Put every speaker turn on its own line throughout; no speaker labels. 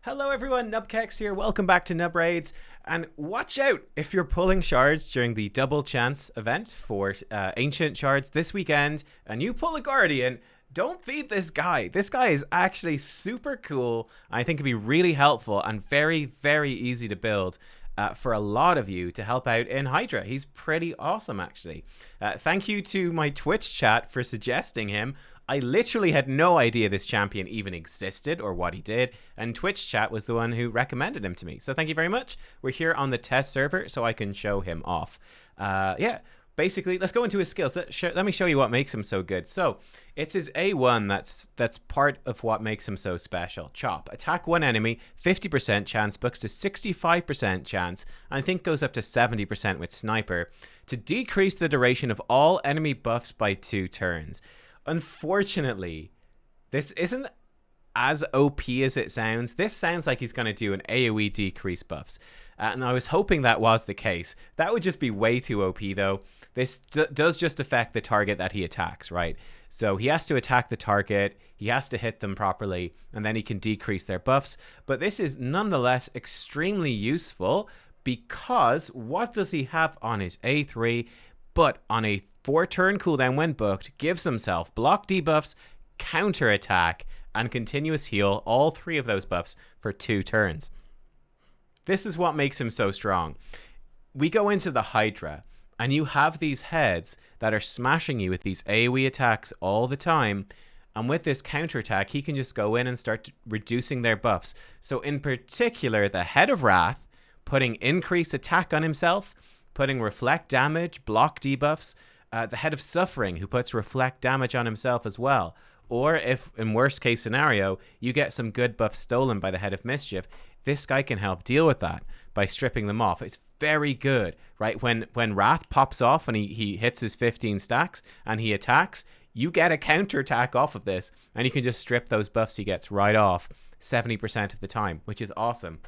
Hello everyone, Nubkex here. Welcome back to Nub Raids. And watch out if you're pulling shards during the double chance event for ancient shards this weekend and you pull a guardian. Don't feed this guy. This guy is actually super cool. I think it'd be really helpful and very, very easy to build for a lot of you to help out in Hydra. He's pretty awesome, actually. Thank you to my Twitch chat for suggesting him. I literally had no idea this champion even existed or what he did, and Twitch chat was the one who recommended him to me. So thank you very much. We're here on the test server so I can show him off. Yeah, basically, let's go into his skills. Let me show you what makes him so good. So it's his A1 that's part of what makes him so special. Chop. Attack one enemy, 50% chance, books to 65% chance, and I think goes up to 70% with Sniper, to decrease the duration of all enemy buffs by 2 turns. Unfortunately, this isn't as OP as it sounds. This sounds like he's going to do an AoE decrease buffs. And I was hoping that was the case. That would just be way too OP though. This does just affect the target that he attacks, right? So he has to attack the target, he has to hit them properly, and then he can decrease their buffs. But this is nonetheless extremely useful because what does he have on his A3 but on a 4-turn cooldown when booked, gives himself block debuffs, counter attack, and continuous heal, all 3 of those buffs for 2 turns. This is what makes him so strong. We go into the Hydra, and you have these heads that are smashing you with these AoE attacks all the time, and with this counter attack, he can just go in and start reducing their buffs. So in particular, the Head of Wrath, putting increased attack on himself, putting reflect damage, block debuffs, the Head of Suffering, who puts reflect damage on himself as well. Or if, in worst case scenario, you get some good buffs stolen by the Head of Mischief, this guy can help deal with that by stripping them off. It's very good, right? When Wrath pops off and he hits his 15 stacks and he attacks, you get a counter attack off of this, and you can just strip those buffs he gets right off 70% of the time, which is awesome.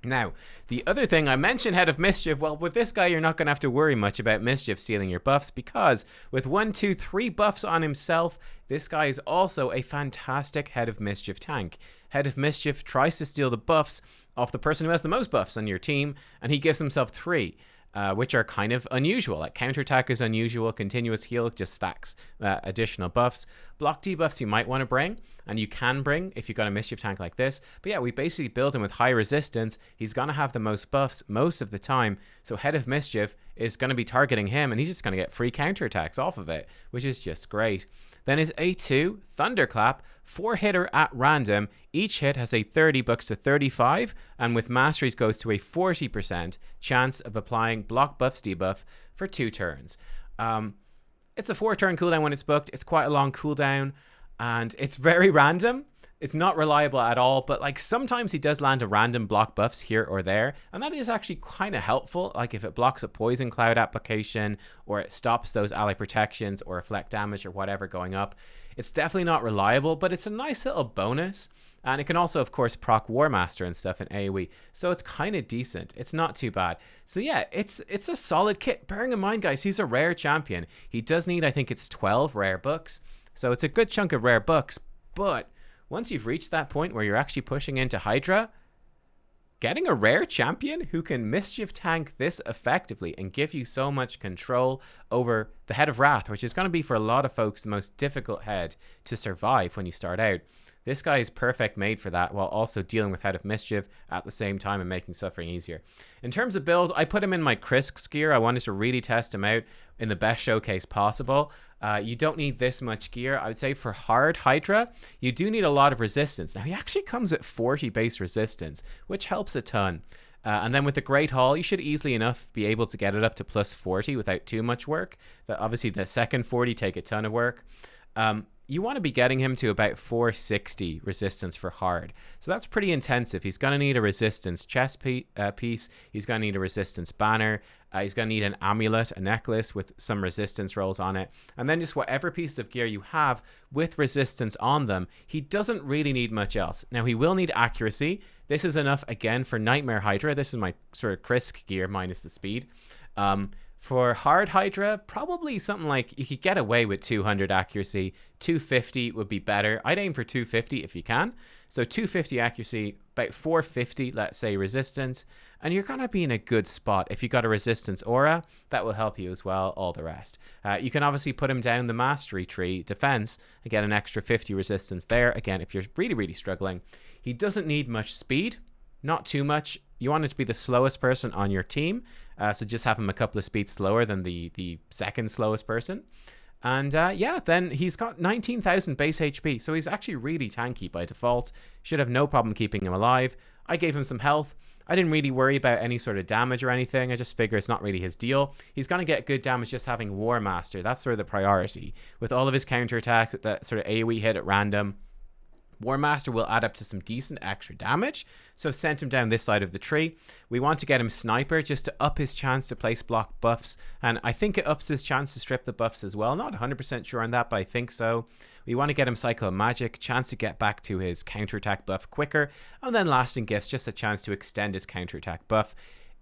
Now, the other thing, I mentioned Head of Mischief. Well, with this guy, you're not going to have to worry much about Mischief stealing your buffs, because with 1, 2, 3 buffs on himself, this guy is also a fantastic Head of Mischief tank. Head of Mischief tries to steal the buffs off the person who has the most buffs on your team, and he gives himself 3. Which are kind of unusual. Like counterattack is unusual, continuous heal just stacks additional buffs. Block debuffs you might want to bring, and you can bring if you've got a Mischief tank like this. But yeah, we basically build him with high resistance. He's going to have the most buffs most of the time, so Head of Mischief is going to be targeting him, and he's just going to get free counterattacks off of it, which is just great. Then his A2, Thunderclap, 4-hitter at random. Each hit has a 30 bucks to 35, and with Masteries goes to a 40% chance of applying block buffs debuff for 2 turns. It's a 4-turn cooldown when it's booked. It's quite a long cooldown, and it's very random. It's not reliable at all, but like sometimes he does land a random block buffs here or there, and that is actually kind of helpful. Like if it blocks a poison cloud application, or it stops those ally protections or reflect damage or whatever going up. It's definitely not reliable, but it's a nice little bonus. And it can also, of course, proc War Master and stuff in AoE. So it's kind of decent. It's not too bad. So yeah, it's a solid kit. Bearing in mind, guys, he's a rare champion. He does need, I think it's 12 rare books. So it's a good chunk of rare books. But once you've reached that point where you're actually pushing into Hydra, getting a rare champion who can Mischief tank this effectively and give you so much control over the Head of Wrath, which is going to be for a lot of folks the most difficult head to survive when you start out. This guy is perfect made for that, while also dealing with Head of Mischief at the same time and making suffering easier. In terms of build, I put him in my Krisk's gear. I wanted to really test him out in the best showcase possible. You don't need this much gear. I would say for hard Hydra, you do need a lot of resistance. Now, he actually comes at 40 base resistance, which helps a ton. And then with the Great Hall, you should easily enough be able to get it up to plus 40 without too much work. Obviously, the second 40 take a ton of work. You want to be getting him to about 460 resistance for hard. So that's pretty intensive. He's going to need a resistance chest piece. He's going to need a resistance banner. He's going to need an amulet, a necklace with some resistance rolls on it. And then just whatever piece of gear you have with resistance on them. He doesn't really need much else. Now, he will need accuracy. This is enough, again, for Nightmare Hydra. This is my sort of Krisk gear minus the speed. For hard Hydra, probably something like you could get away with 200 accuracy. 250 would be better. I'd aim for 250 if you can. So 250 accuracy, about 450, let's say, resistance. And you're going to be in a good spot. If you got a resistance aura, that will help you as well, all the rest. You can obviously put him down the mastery tree defense and get an extra 50 resistance there. Again, if you're really, really struggling. He doesn't need much speed, not too much. You want it to be the slowest person on your team. So just have him a couple of speeds slower than the second slowest person. And yeah, then he's got 19,000 base HP. So he's actually really tanky by default. Should have no problem keeping him alive. I gave him some health. I didn't really worry about any sort of damage or anything. I just figure it's not really his deal. He's going to get good damage just having War Master. That's sort of the priority. With all of his counterattacks, that sort of AoE hit at random, War Master will add up to some decent extra damage, so sent him down this side of the tree. We want to get him Sniper just to up his chance to place block buffs, and I think it ups his chance to strip the buffs as well. Not 100% sure on that, but I think so. We want to get him Cycle Magic, chance to get back to his counterattack buff quicker, and then Lasting Gifts, just a chance to extend his counterattack buff.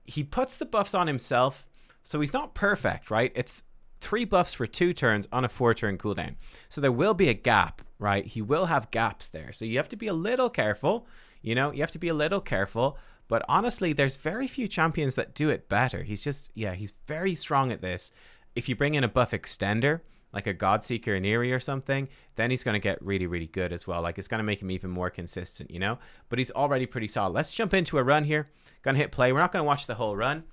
He puts the buffs on himself, so he's not perfect, right? It's 3 buffs for 2 turns on a 4-turn cooldown. So there will be a gap, right? He will have gaps there. So you have to be a little careful. You know, you have to be a little careful. But honestly, there's very few champions that do it better. He's just, yeah, he's very strong at this. If you bring in a buff extender, like a Godseeker Neri or something, then he's going to get really, really good as well. Like, it's going to make him even more consistent, you know? But he's already pretty solid. Let's jump into a run here. Going to hit play. We're not going to watch the whole run.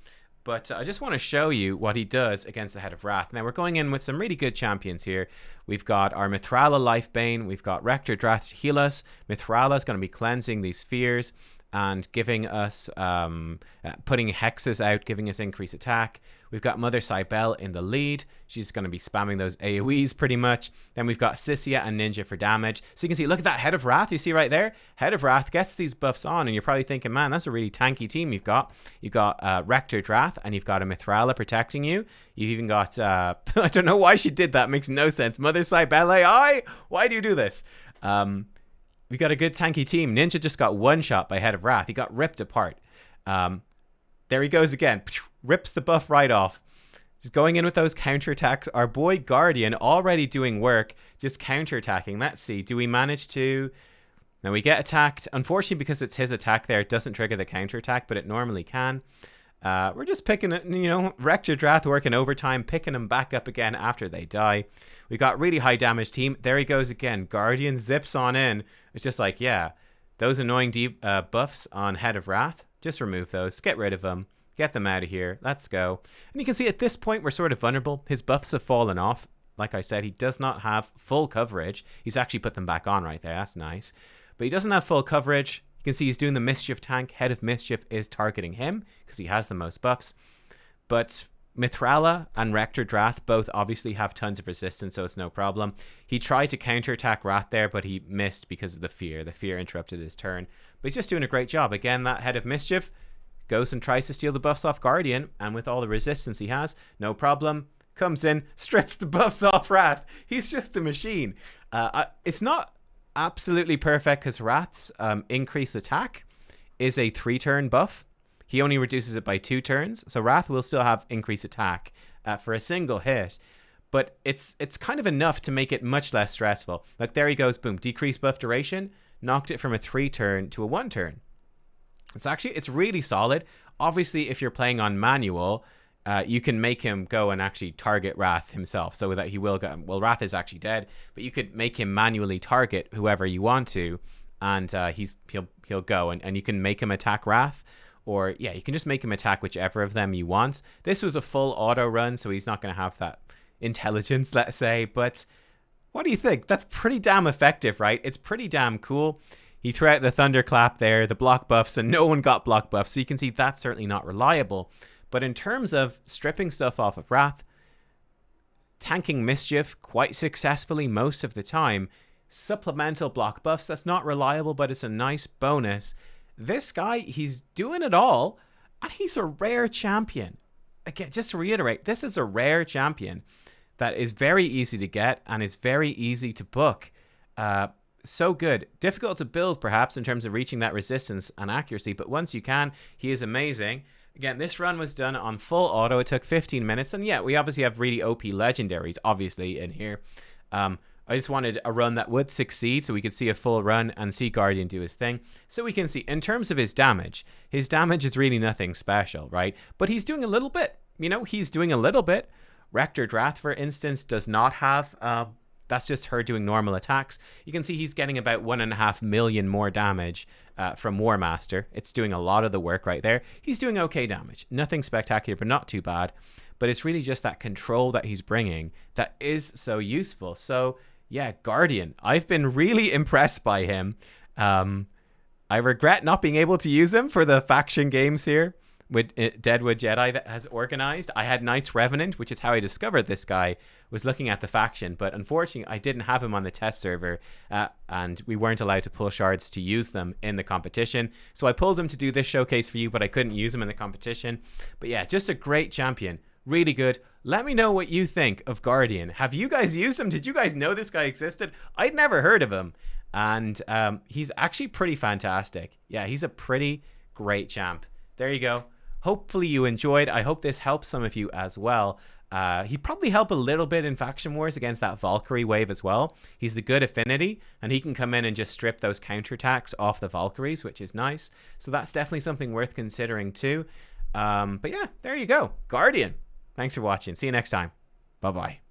But I just want to show you what he does against the Head of Wrath. Now, we're going in with some really good champions here. We've got our Mithrala Lifebane. We've got Rector Drath to heal us. Mithrala is going to be cleansing these spheres and giving us, putting hexes out, giving us increased attack. We've got Mother Cybele in the lead. She's going to be spamming those AoEs pretty much. Then we've got Sissia and Ninja for damage. So you can see, look at that Head of Wrath. You see right there? Head of Wrath gets these buffs on, and you're probably thinking, man, that's a really tanky team you've got. You've got Rector Drath, and you've got a Mithrala protecting you. You've even got, I don't know why she did that. Makes no sense. Mother Cybele, why do you do this? We got a good tanky team. Ninja just got one shot by Head of Wrath. He got ripped apart. There he goes again. Rips the buff right off. Just going in with those counterattacks. Our boy Guardian already doing work, just counterattacking. Let's see. Do we manage to... Now we get attacked. Unfortunately, because it's his attack there, it doesn't trigger the counterattack, but it normally can. We're just picking it, you know, Rector Drath working overtime, picking them back up again after they die. We got really high damage team. There he goes again. Guardian zips on in. It's just like, yeah, those annoying deep buffs on Head of Wrath, just remove those. Get rid of them. Get them out of here. Let's go. And you can see at this point, we're sort of vulnerable. His buffs have fallen off. Like I said, he does not have full coverage. He's actually put them back on right there. That's nice. But he doesn't have full coverage. You can see he's doing the Mischief tank. Head of Mischief is targeting him because he has the most buffs. But Mithrala and Rector Drath both obviously have tons of resistance, so it's no problem. He tried to counterattack Wrath there, but he missed because of the fear. The fear interrupted his turn. But he's just doing a great job. Again, that Head of Mischief goes and tries to steal the buffs off Guardian, and with all the resistance he has, no problem. Comes in, strips the buffs off Wrath. He's just a machine. It's not absolutely perfect because Wrath's increased attack is a 3-turn buff. He only reduces it by 2 turns, so Wrath will still have increased attack for a single hit, but it's kind of enough to make it much less stressful. Like, there he goes, boom, decreased buff duration, knocked it from a 3-turn to a 1-turn. It's really solid. Obviously, if you're playing on manual, you can make him go and actually target Wrath himself, so that he will go. Well, Wrath is actually dead, but you could make him manually target whoever you want to, and he'll go, and you can make him attack Wrath, or yeah, you can just make him attack whichever of them you want. This was a full auto run, so he's not going to have that intelligence, let's say. But what do you think? That's pretty damn effective, right? It's pretty damn cool. He threw out the thunderclap there, the block buffs, and no one got block buffs. So you can see that's certainly not reliable. But in terms of stripping stuff off of Wrath, tanking Mischief quite successfully most of the time, supplemental block buffs, that's not reliable, but it's a nice bonus. This guy, he's doing it all, and he's a rare champion. Again, just to reiterate, this is a rare champion that is very easy to get and is very easy to book. So good. Difficult to build, perhaps, in terms of reaching that resistance and accuracy, but once you can, he is amazing. Again, this run was done on full auto. It took 15 minutes. And yeah, we obviously have really OP legendaries, obviously, in here. I just wanted a run that would succeed so we could see a full run and see Guardian do his thing. So we can see, in terms of his damage is really nothing special, right? But he's doing a little bit. You know, he's doing a little bit. Rector Drath, for instance, does not have... that's just her doing normal attacks. You can see he's getting about 1.5 million more damage from War Master. It's doing a lot of the work right there. He's doing okay damage. Nothing spectacular, but not too bad. But it's really just that control that he's bringing that is so useful. So, yeah, Guardian. I've been really impressed by him. I regret not being able to use him for the faction games here with Deadwood Jedi that has organized. I had Knights Revenant, which is how I discovered this guy, was looking at the faction, but unfortunately I didn't have him on the test server, and we weren't allowed to pull shards to use them in the competition. So I pulled him to do this showcase for you, but I couldn't use him in the competition. But yeah, just a great champion. Really good. Let me know what you think of Guardian. Have you guys used him? Did you guys know this guy existed? I'd never heard of him. And he's actually pretty fantastic. Yeah, he's a pretty great champ. There you go. Hopefully you enjoyed. I hope this helps some of you as well. He'd probably help a little bit in Faction Wars against that Valkyrie wave as well. He's the good affinity, and he can come in and just strip those counterattacks off the Valkyries, which is nice. So that's definitely something worth considering too. But yeah, there you go. Guardian. Thanks for watching. See you next time. Bye-bye.